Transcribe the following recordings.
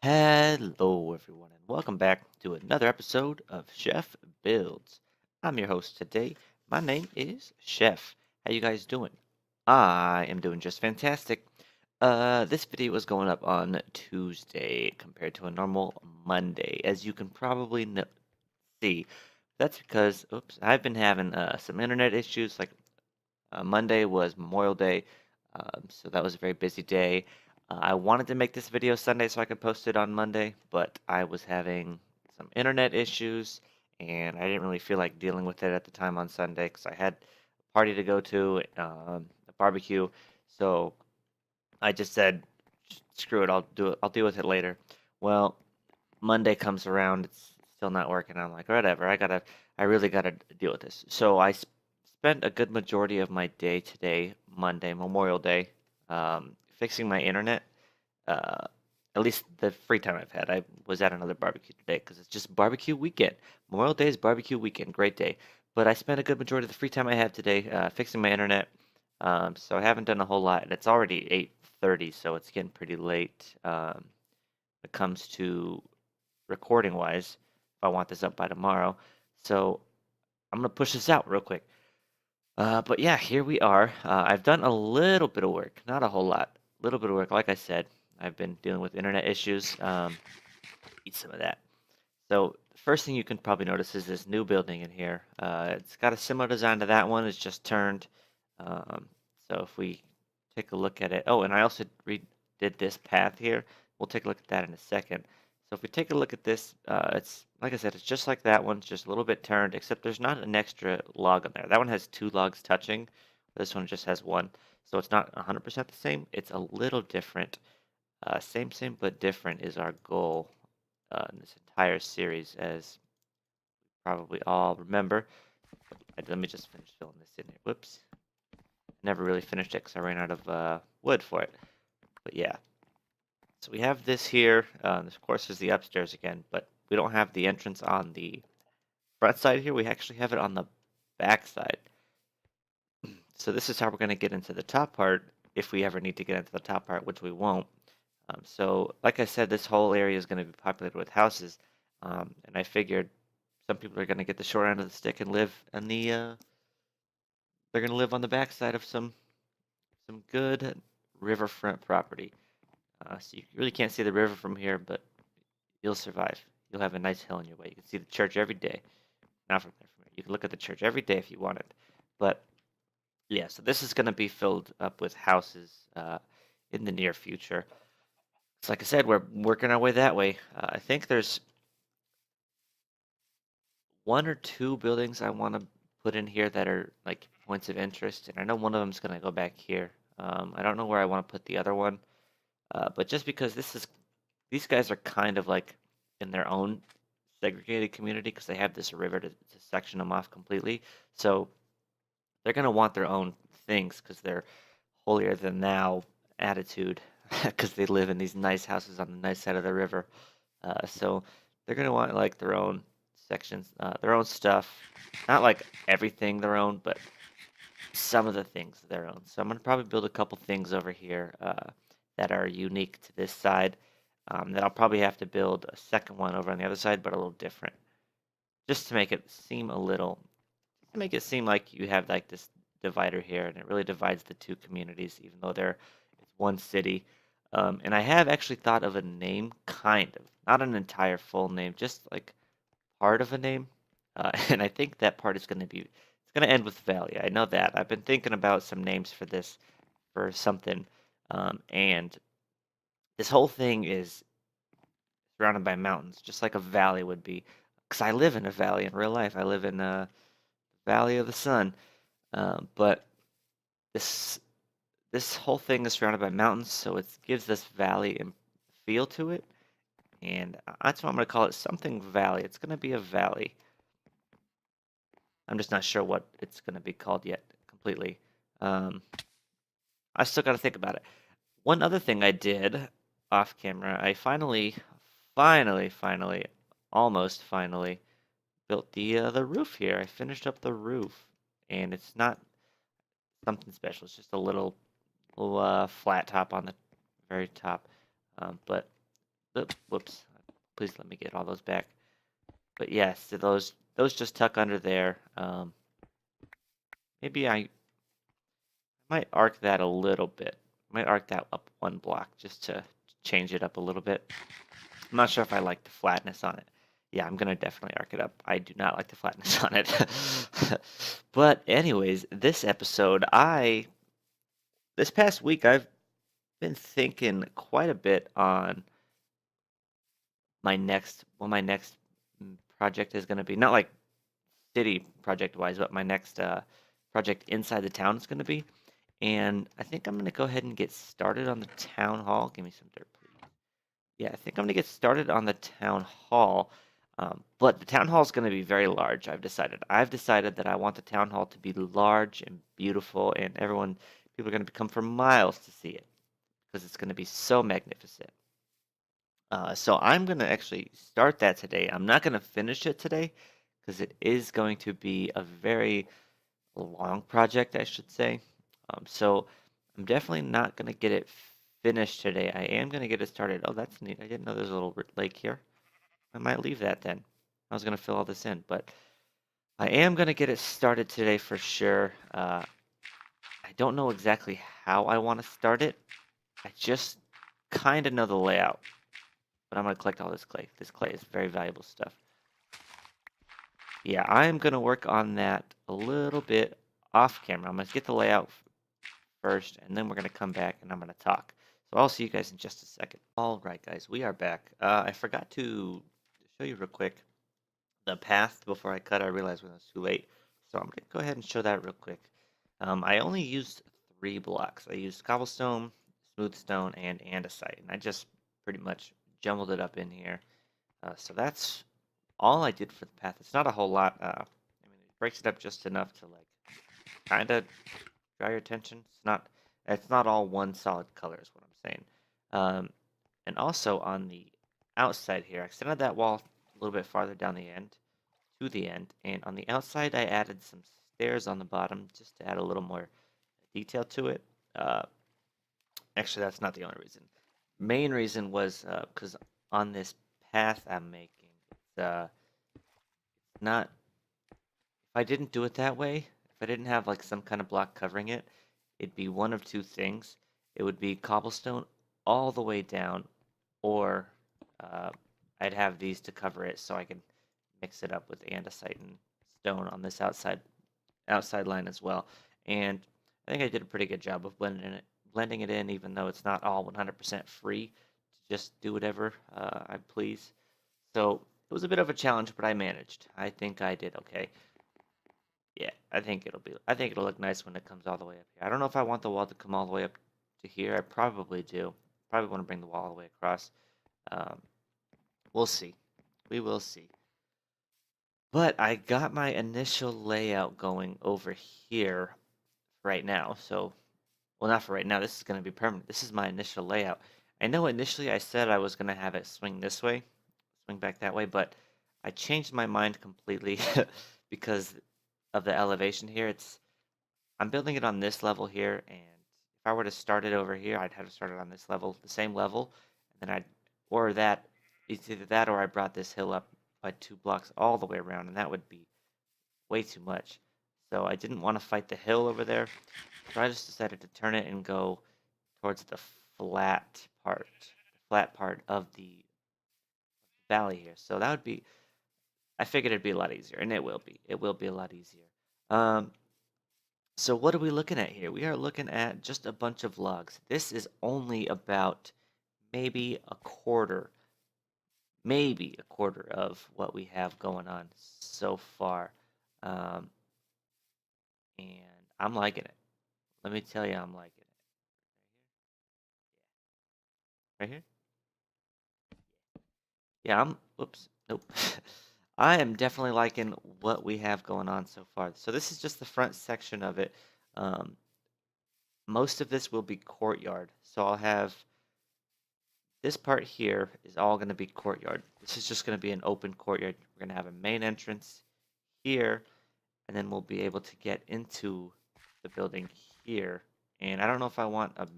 Hello, everyone, and welcome back to another episode of Chef Builds. I'm your host today. My name is Chef. How you guys doing? I am doing just fantastic. This video is going up on Tuesday compared to a normal Monday, as you can probably see. That's because, oops, I've been having some internet issues. Monday was Memorial Day, so that was a very busy day. I wanted to make this video Sunday so I could post it on Monday, but I was having some internet issues, and I didn't really feel like dealing with it at the time on Sunday because I had a party to go to, a barbecue. So I just said, "Screw it, I'll do it. I'll deal with it later." Well, Monday comes around, it's still not working. I'm like, whatever. I really gotta deal with this. So I spent a good majority of my day today, Monday, Memorial Day, fixing my internet. Uh, at least the free time I've had. I was at another barbecue today because it's just barbecue weekend. Memorial Day is barbecue weekend. Great day. But I spent a good majority of the free time I had today fixing my internet. So I haven't done a whole lot, and it's already 8:30, so it's getting pretty late. When it comes to recording wise, if I want this up by tomorrow. So I'm gonna push this out real quick. But yeah, here we are. I've done a little bit of work, not a whole lot. A little bit of work. Like I said, I've been dealing with internet issues. Eat some of that. So the first thing you can probably notice is this new building in here. It's got a similar design to that one. It's just turned. Um, so if we take a look at it, oh, and I also redid this path here. We'll take a look at that in a second. So if we take a look at this, it's like I said, it's just like that one, just a little bit turned, except there's not an extra log on there. That one has two logs touching. This one just has one. So it's not 100% the same. It's a little different. Same, but different is our goal in this entire series, as probably all remember. Let me just finish filling this in here. Whoops. Never really finished it because I ran out of wood for it. But yeah. So we have this here. This, of course, is the upstairs again, but we don't have the entrance on the front side here. We actually have it on the back side. So this is how we're going to get into the top part if we ever need to get into the top part, which we won't. So like I said, this whole area is going to be populated with houses. And I figured some people are going to get the short end of the stick and live in they're going to live on the backside of some good riverfront property. So you really can't see the river from here, but you'll survive. You'll have a nice hill in your way. You can see the church every day. Not from there, from here. You can look at the church every day if you wanted. But yeah, so this is going to be filled up with houses in the near future. So like I said, we're working our way that way. I think there's one or two buildings I want to put in here that are like points of interest, and I know one of them is going to go back here. I don't know where I want to put the other one, but just because these guys are kind of like in their own segregated community because they have this river to section them off completely. So they're going to want their own things because they're holier than thou attitude because they live in these nice houses on the nice side of the river. So they're gonna want like their own sections, their own stuff. Not like everything their own, but some of the things their own. So I'm gonna probably build a couple things over here that are unique to this side. Then I'll probably have to build a second one over on the other side, but a little different, just to make it seem to make it seem like you have like this divider here, and it really divides the two communities, even though it's one city. And I have actually thought of a name, kind of, not an entire full name, just like part of a name. And I think that part is going to be, it's going to end with Valley. I know that. I've been thinking about some names for this, for something. And this whole thing is surrounded by mountains, just like a valley would be. Because I live in a valley in real life. I live in Valley of the Sun. But this this whole thing is surrounded by mountains, so it gives this valley feel to it, and that's what I'm gonna call it. Something Valley. It's gonna be a valley. I'm just not sure what it's gonna be called yet completely. Um, I still got to think about it. One other thing I did off camera, I finally, almost finally built the roof here. I finished up the roof, and it's not something special. It's just a little flat top on the very top. But Whoops. Please let me get all those back. But yes, so those just tuck under there. Maybe I might arc that a little bit. Might arc that up one block just to change it up a little bit. I'm not sure if I like the flatness on it. Yeah, I'm gonna definitely arc it up. I do not like the flatness on it. But anyways, this past week I've been thinking quite a bit on my next project is gonna be. Not like city project wise, but my next project inside the town is gonna be. And I think I'm gonna go ahead and get started on the town hall. Give me some dirt, please. Yeah, I think I'm gonna get started on the town hall. But the town hall is gonna be very large. I've decided that I want the town hall to be large and beautiful, and people are gonna come for miles to see it because it's gonna be so magnificent. So I'm gonna actually start that today. I'm not gonna finish it today because it is going to be a very long project, I should say. So I'm definitely not gonna get it finished today. I am gonna get it started. Oh, that's neat. I didn't know there's a little lake here. I might leave that then. I was gonna fill all this in, but I am gonna get it started today for sure. I don't know exactly how I want to start it. I just kind of know the layout, but I'm gonna collect all this clay. This clay is very valuable stuff. Yeah, I am gonna work on that a little bit off camera. I'm gonna get the layout first, and then we're gonna come back and I'm gonna talk. So I'll see you guys in just a second. All right, guys, we are back. I forgot to show you real quick the path before I cut. I realized when it was too late, so I'm gonna go ahead and show that real quick. I only used 3 blocks. I used cobblestone, smooth stone, and andesite, and I just pretty much jumbled it up in here. So that's all I did for the path. It's not a whole lot. I mean, it breaks it up just enough to like kind of draw your attention. It's not all one solid color is what I'm saying. Um, and also on the outside here, I extended that wall a little bit farther down the end to the end, and on the outside I added some stairs on the bottom just to add a little more detail to it. Uh, Actually, that's not the only reason. Main reason was because on this path I'm making, it's not. If I didn't do it that way, if I didn't have like some kind of block covering it, it'd be one of two things. It would be cobblestone all the way down, or uh, I'd have these to cover it so I can mix it up with andesite and stone on this outside line as well. And I think I did a pretty good job of blending it in, even though it's not all 100% free to just do whatever I please. So it was a bit of a challenge, but I managed. I think I did okay. Yeah, I think it'll look nice when it comes all the way up here. I don't know if I want the wall to come all the way up to here. I probably do. Probably want to bring the wall all the way across. Um, we'll see. We will see. But I got my initial layout going over here right now. So, well, not for right now. This is going to be permanent. This is my initial layout. I know initially I said I was going to have it swing this way, swing back that way, but I changed my mind completely because of the elevation here. I'm building it on this level here, and if I were to start it over here, I'd have to start it on this level, the same level, and then or that, it's either that or I brought this hill up by 2 blocks all the way around, and that would be way too much. So I didn't want to fight the hill over there, so I just decided to turn it and go towards the flat part of the valley here. So that would be, I figured it'd be a lot easier, and it will be. It will be a lot easier. Um, So what are we looking at here? We are looking at just a bunch of logs. This is only about maybe a quarter, maybe a quarter of what we have going on so far. Um, and I'm liking it. Let me tell you, I'm liking it. Right here? Yeah, oops, nope. I am definitely liking what we have going on so far. So this is just the front section of it. Um, most of this will be courtyard. So I'll have this part here is all going to be courtyard. This is just going to be an open courtyard. We're going to have a main entrance here, and then we'll be able to get into the building here. And I don't know if I want a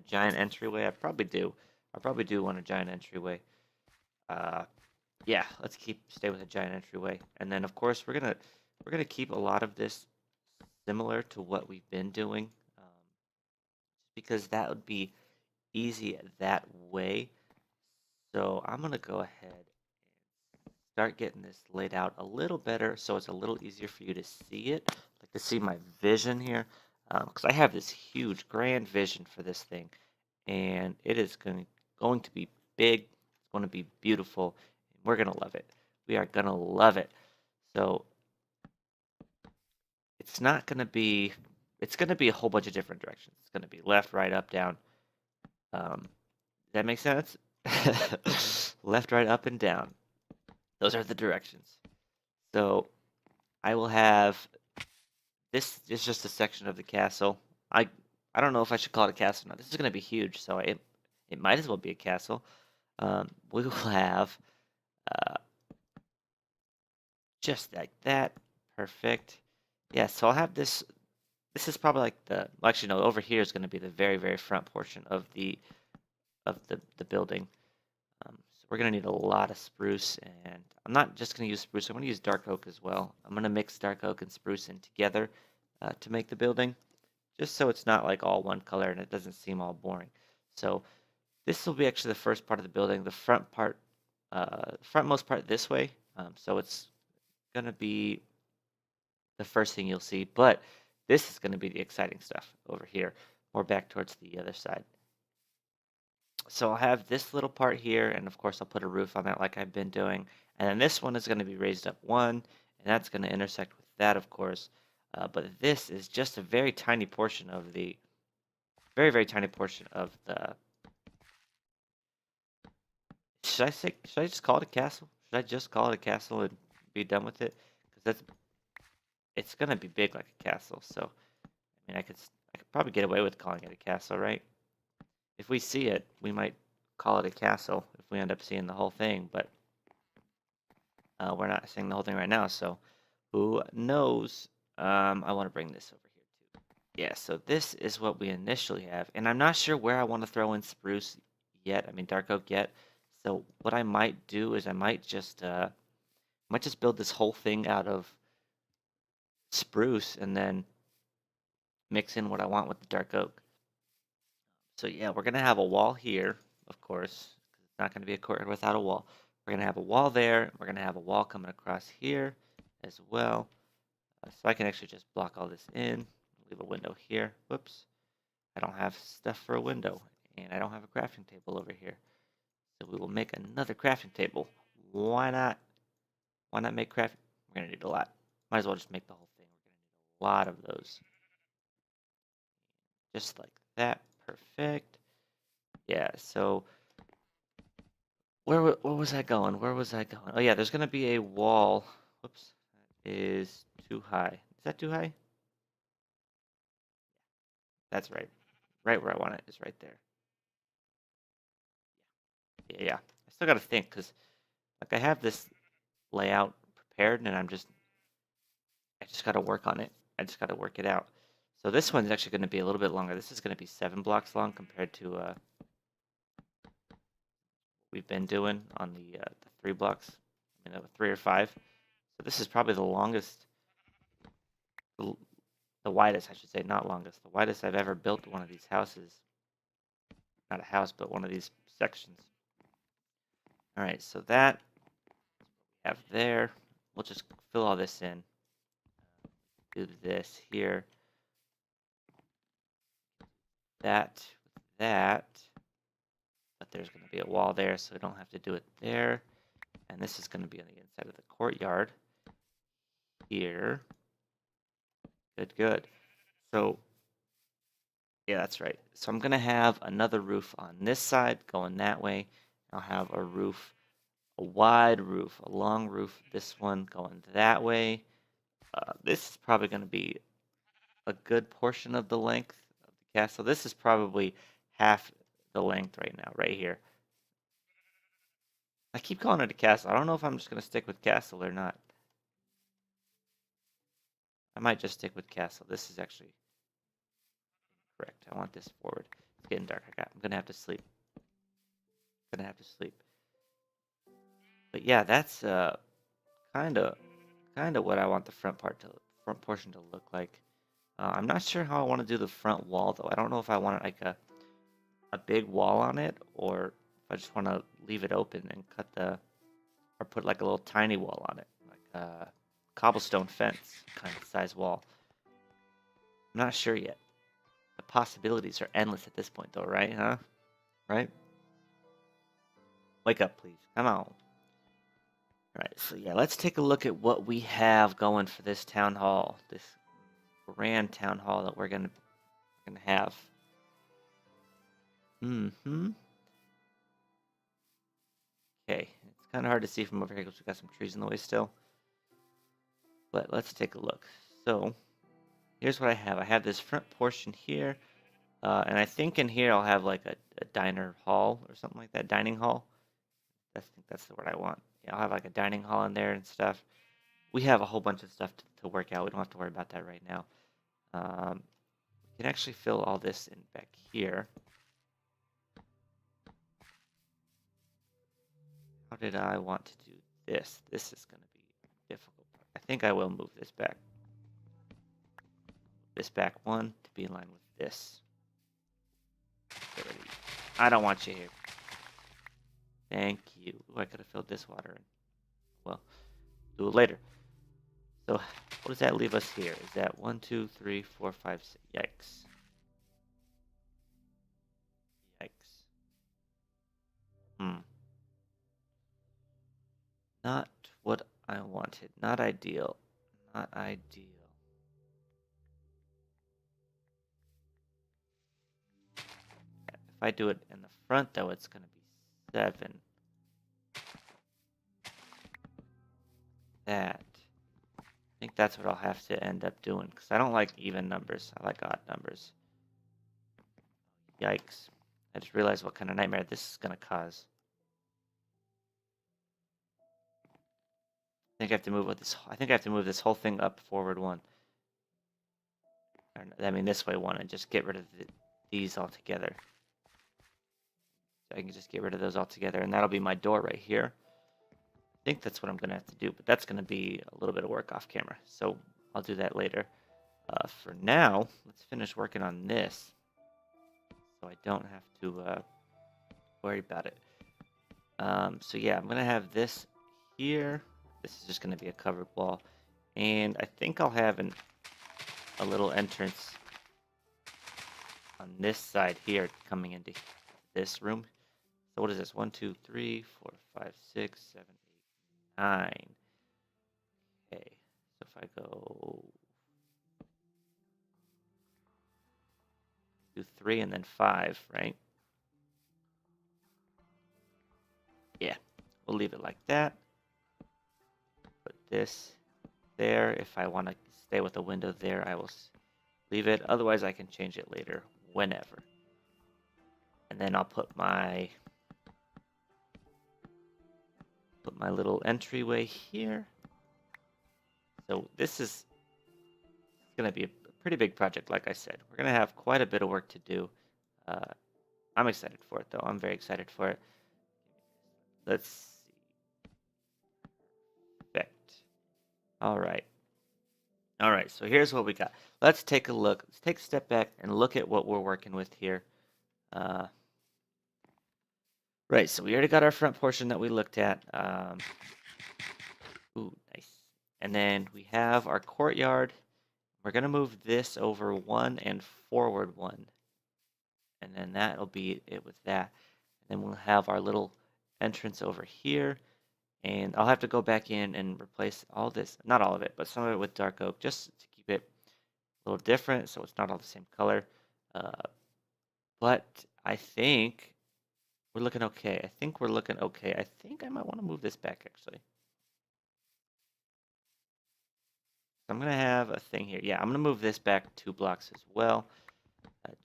giant entryway. I probably do. I probably do want a giant entryway. Uh, yeah, let's stay with a giant entryway. And then of course we're gonna keep a lot of this similar to what we've been doing, because that would be easy that way. So I'm gonna go ahead and start getting this laid out a little better so it's a little easier for you to see it, like to see my vision here, because I have this huge grand vision for this thing, and it is going to be big. It's going to be beautiful. We're gonna love it. We are gonna love it. So it's not gonna be. It's gonna be a whole bunch of different directions. It's gonna be left, right, up, down. Does that make sense? Left, right, up, and down. Those are the directions. So I will have this is just a section of the castle. I I don't know if I should call it a castle or not. This is gonna be huge, so it might as well be a castle. We will have uh, just like that. Perfect. Yeah, so I'll have this. This is probably like well, actually no, over here is going to be the very, very front portion of the building. So we're going to need a lot of spruce, and I'm not just going to use spruce. I'm going to use dark oak as well. I'm going to mix dark oak and spruce in together to make the building, just so it's not like all one color and it doesn't seem all boring. So this will be actually the first part of the building, the front part, frontmost part this way. So it's going to be the first thing you'll see, but this is going to be the exciting stuff over here, more back towards the other side. So I'll have this little part here, and of course I'll put a roof on that like I've been doing. And then this one is going to be raised up one, and that's going to intersect with that, of course. But this is just a very tiny portion of the, very, very tiny portion of the, should I just call it a castle? Should I just call it a castle and be done with it? Because it's going to be big like a castle. So, I mean, I could probably get away with calling it a castle, right? If we see it, we might call it a castle if we end up seeing the whole thing, but we're not seeing the whole thing right now, so who knows? I want to bring this over here too. Yeah, so this is what we initially have, and I'm not sure where I want to throw in spruce yet. I mean, dark oak yet. So what I might do is I might just build this whole thing out of spruce and then mix in what I want with the dark oak. So yeah, we're gonna have a wall here, of course, 'cause it's not gonna be a courtyard without a wall. We're gonna have a wall there. We're gonna have a wall coming across here as well. So I can actually just block all this in, leave a window here. Whoops, I don't have stuff for a window, and I don't have a crafting table over here. So we will make another crafting table. Why not? Why not make craft? We're gonna need a lot. Might as well just make the whole thing. We're gonna need a lot of those, just like that. Perfect. Yeah. So where was I going? Where was I going? Oh yeah, there's gonna be a wall. Whoops, that is too high. Is that too high? That's right. Right where I want it is right there. Yeah, yeah. I still gotta think because like I have this layout prepared, and I just gotta work on it. I just gotta work it out. So this one's actually gonna be a little bit longer. This is gonna be 7 blocks long compared to we've been doing on the 3 blocks. I mean, 3 or 5. So this is probably the longest, the, the widest, I should say, not longest, the widest I've ever built one of these houses. Not a house, but one of these sections. All right, so that we have there. We'll just fill all this in. Do this here. That, that. But there's going to be a wall there, so we don't have to do it there. And this is going to be on the inside of the courtyard here. Good, good. So, yeah, that's right. So I'm going to have another roof on this side going that way. I'll have a roof, a wide roof, a long roof, this one going that way. This is probably going to be a good portion of the length of the castle. This is probably half the length right now, right here. I keep calling it a castle. I don't know if I'm just going to stick with castle or not. I might just stick with castle. This is actually correct. I want this forward. It's getting dark. I'm going to have to sleep. gonna have to sleep. But yeah, that's kind of kind of what I want the front portion to look like. I'm not sure how I want to do the front wall though. I don't know if I want like a big wall on it, or if I just want to leave it open and or put like a little tiny wall on it, like a cobblestone fence kind of size wall. I'm not sure yet. The possibilities are endless at this point though, right? Huh? Right? Wake up, please. Come on. All right, so yeah, let's take a look at what we have going for this town hall, this grand town hall that we're gonna have. Mm-hmm. Okay, it's kind of hard to see from over here because we got some trees in the way still. But let's take a look. So here's what I have. I have this front portion here, and I think in here I'll have like a diner hall or something like that, dining hall. I think that's the word I want. Yeah, I'll have like a dining hall in there and stuff. We have a whole bunch of stuff to work out. We don't have to worry about that right now. We can actually fill all this in back here. How did I want to do this? This is going to be difficult. I think I will move this back. This back one to be in line with this. I don't want you here. Thank you. Ooh, I could have filled this water in. Well, do it later. So what does that leave us here? Is that 1, 2, 3, 4, 5, 6? Yikes. Yikes. Not what I wanted. Not ideal. Not ideal. If I do it in the front, though, it's going to be 7. That. I think that's what I'll have to end up doing, because I don't like even numbers. I like odd numbers. Yikes. I just realized what kind of nightmare this is going to cause. I think I have to move with this. I think I have to move this whole thing up forward 1. I mean this way 1, and just get rid of these altogether. So I can just get rid of those altogether, and that'll be my door right here. I think that's what I'm gonna have to do, but that's gonna be a little bit of work off camera, so I'll do that later. For now, let's finish working on this, so I don't have to worry about it. So yeah, I'm gonna have this here. This is just gonna be a covered wall, and I think I'll have a little entrance on this side here coming into this room. So what is this? 1, 2, 3, 4, 5, 6, 7, 8, 9. Okay, so if I go do 3 and then 5, right? Yeah, we'll leave it like that. Put this there. If I want to stay with the window there, I will leave it. Otherwise, I can change it later, whenever. And then I'll put my little entryway here. So this is going to be a pretty big project, like I said. We're going to have quite a bit of work to do. I'm excited for it, though. I'm very excited for it. Let's see. Perfect. All right. All right, so here's what we got. Let's take a look. Let's take a step back and look at what we're working with here. Right, so we already got our front portion that we looked at. Ooh, nice. And then we have our courtyard. We're going to move this over 1 and forward 1. And then that'll be it with that. And then we'll have our little entrance over here. And I'll have to go back in and replace all this, not all of it, but some of it with dark oak, just to keep it a little different so it's not all the same color. But I think we're looking okay. I think we're looking okay. I think I might want to move this back, actually. I'm going to have a thing here. Yeah, I'm going to move this back 2 blocks as well,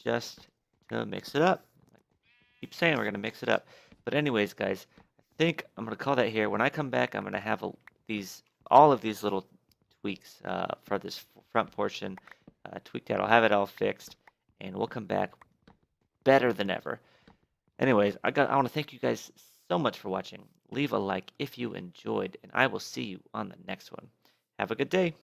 just to mix it up. I keep saying we're going to mix it up. But anyways, guys, I think I'm going to call that here. When I come back, I'm going to have all of these little tweaks for this front portion tweaked out. I'll have it all fixed, and we'll come back better than ever. Anyways, I want to thank you guys so much for watching. Leave a like if you enjoyed, and I will see you on the next one. Have a good day.